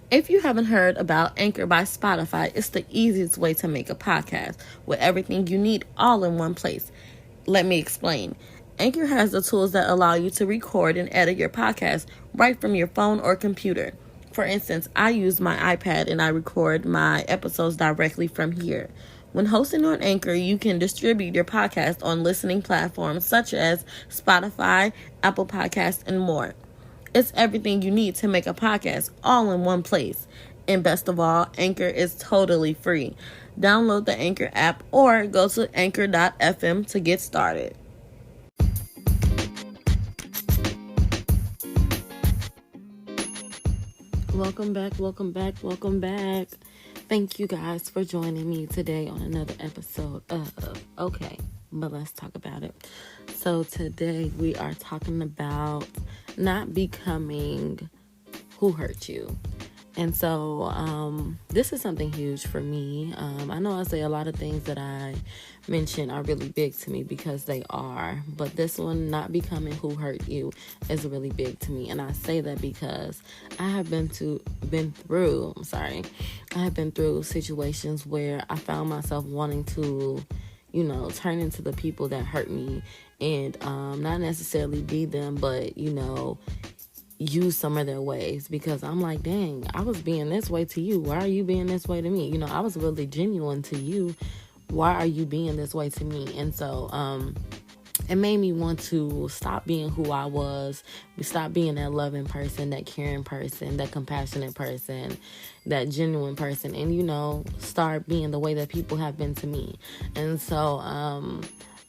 If you haven't heard about Anchor by Spotify, it's the easiest way to make a podcast with everything you need all in one place. Let me explain. Anchor has the tools that allow you to record and edit your podcast right from your phone or computer. For instance, I use my iPad and I record my episodes directly from here. When hosting on Anchor, you can distribute your podcast on listening platforms such as Spotify, Apple Podcasts, and more. It's everything you need to make a podcast all in one place. And best of all, Anchor is totally free. Download the Anchor app or go to anchor.fm to get started. Welcome back. Thank you guys for joining me today on another episode of Okay, but let's talk about it. So today we are talking about not becoming who hurt you. And so this is something huge for me. I know I say a lot of things that I mention are really big to me because they are. But this one, not becoming who hurt you, is really big to me. And I say that because I have been through situations where I found myself wanting to, turn into the people that hurt me and not necessarily be them, but, use some of their ways, because I'm like, dang, I was being this way to you. Why are you being this way to me? I was really genuine to you. Why are you being this way to me? And so it made me want to stop being who I was, stop being that loving person, that caring person, that compassionate person, that genuine person, and start being the way that people have been to me. And so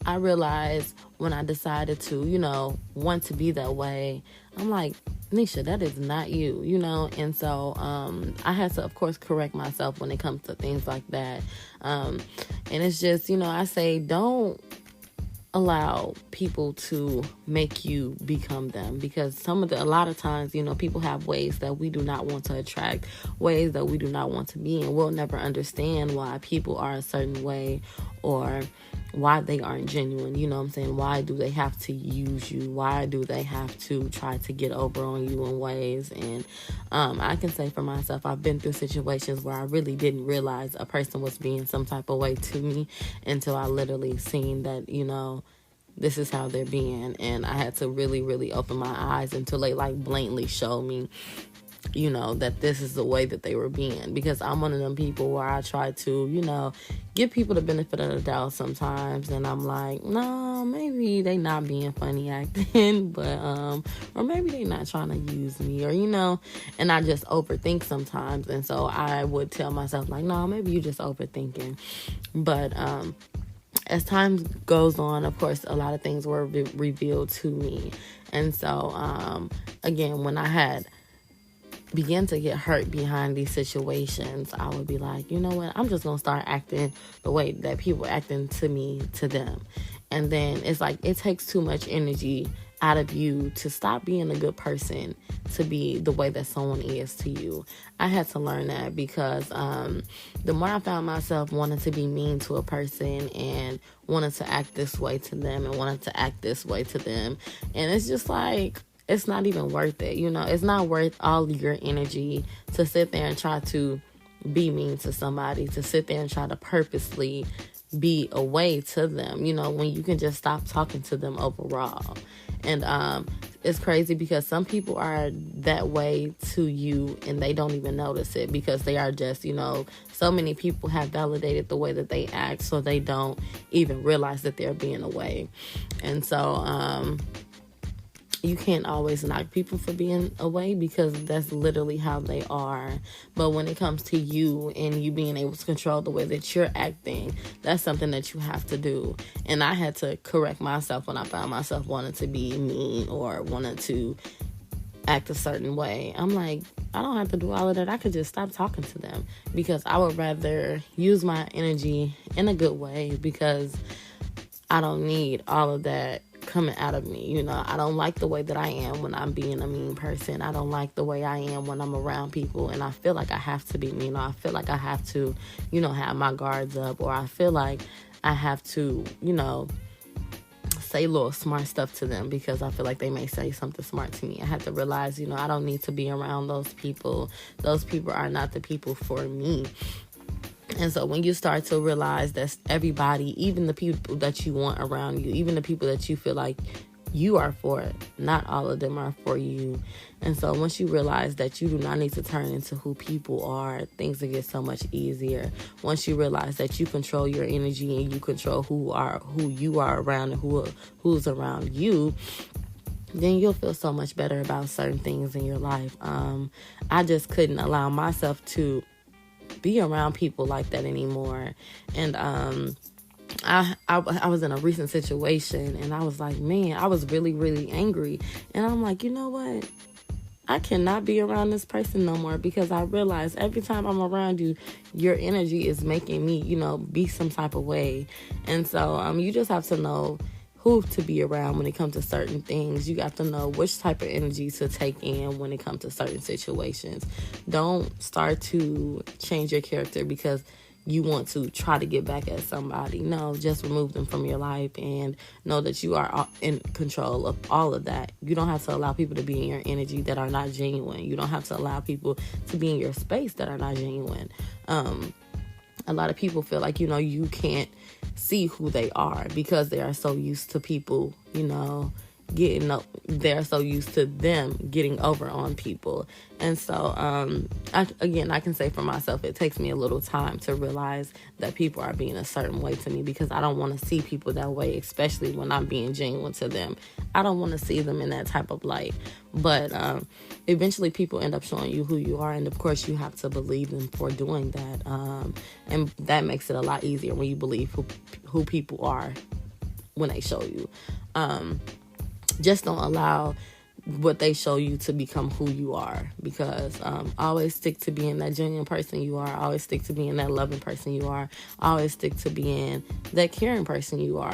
I realized when I decided to, want to be that way, I'm like, Nisha, that is not you, And so I had to, of course, correct myself when it comes to things like that. And it's just, I say, don't allow people to make you become them, because a lot of times, people have ways that we do not want to attract, ways that we do not want to be, and we'll never understand why people are a certain way or why they aren't genuine. You know what I'm saying? Why do they have to use you? Why do they have to try to get over on you in ways? And I can say for myself, I've been through situations where I really didn't realize a person was being some type of way to me until I literally seen that, this is how they're being. And I had to really, really open my eyes until they blatantly showed me, that this is the way that they were being. Because I'm one of them people where I try to, give people the benefit of the doubt sometimes. And I'm like, no, maybe they not being funny acting, but, or maybe they not trying to use me, or, and I just overthink sometimes. And so I would tell myself no, maybe you just overthinking. But, as time goes on, of course, a lot of things were revealed to me. And so, again, when I had began to get hurt behind these situations, I would be like, you know what, I'm just going to start acting the way that people acting to me, to them. And then it's like, it takes too much energy out of you to stop being a good person to be the way that someone is to you. I had to learn that because the more I found myself wanting to be mean to a person and wanted to act this way to them and wanted to act this way to them, and it's just like, it's not even worth it. It's not worth all your energy to sit there and try to be mean to somebody, to sit there and try to purposely be a way to them, when you can just stop talking to them overall. And it's crazy because some people are that way to you and they don't even notice it, because they are just, so many people have validated the way that they act, so they don't even realize that they're being away. And so you can't always knock people for being away, because that's literally how they are. But when it comes to you and you being able to control the way that you're acting, that's something that you have to do. And I had to correct myself when I found myself wanting to be mean or wanted to act a certain way. I'm like, I don't have to do all of that. I could just stop talking to them, because I would rather use my energy in a good way, because I don't need all of that coming out of me. I don't like the way that I am when I'm being a mean person. I don't like the way I am when I'm around people and I feel like I have to be mean, or I feel like I have to, have my guards up, or I feel like I have to, say little smart stuff to them because I feel like they may say something smart to me. I had to realize, I don't need to be around those people. Those people are not the people for me. And so when you start to realize that everybody, even the people that you want around you, even the people that you feel like you are for, not all of them are for you. And so once you realize that you do not need to turn into who people are, things will get so much easier. Once you realize that you control your energy and you control who you are around and who's around you, then you'll feel so much better about certain things in your life. I just couldn't allow myself to be around people like that anymore. And I was in a recent situation and I was like, man, I was really, really angry. And I'm like, you know what? I cannot be around this person no more, because I realize every time I'm around you, your energy is making me, be some type of way. And so you just have to know who to be around when it comes to certain things. You have to know which type of energy to take in when it comes to certain situations. Don't start to change your character because you want to try to get back at somebody. No, just remove them from your life and know that you are in control of all of that. You don't have to allow people to be in your energy that are not genuine. You don't have to allow people to be in your space that are not genuine. A lot of people feel like, you can't see who they are because they are so used to people, getting up. They're so used to them getting over on people. And so, I can say for myself, it takes me a little time to realize that people are being a certain way to me because I don't want to see people that way, especially when I'm being genuine to them. I don't want to see them in that type of light. But eventually people end up showing you who you are. And of course, you have to believe them for doing that. And that makes it a lot easier when you believe who people are when they show you. Just don't allow what they show you to become who you are, because always stick to being that genuine person you are. Always stick to being that loving person you are. Always stick to being that caring person you are.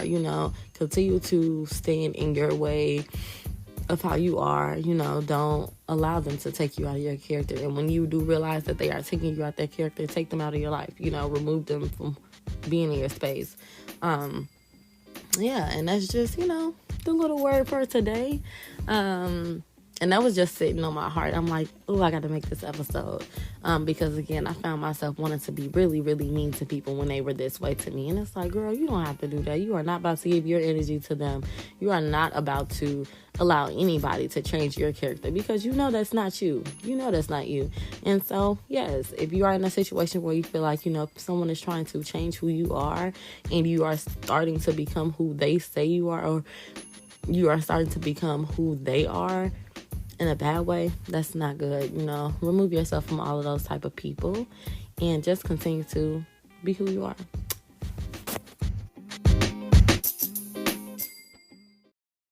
Continue to stand in your way of how you are. Don't allow them to take you out of your character. And when you do realize that they are taking you out their character, take them out of your life. Remove them from being in your space. And that's just, the little word for today. And that was just sitting on my heart. I'm like, I got to make this episode. Because again, I found myself wanting to be really, really mean to people when they were this way to me. And it's like, girl, you don't have to do that. You are not about to give your energy to them. You are not about to allow anybody to change your character, because that's not you. That's not you. And so, yes, if you are in a situation where you feel like, someone is trying to change who you are and you are starting to become who they say you are, or you are starting to become who they are in a bad way, that's not good. Remove yourself from all of those type of people and just continue to be who you are.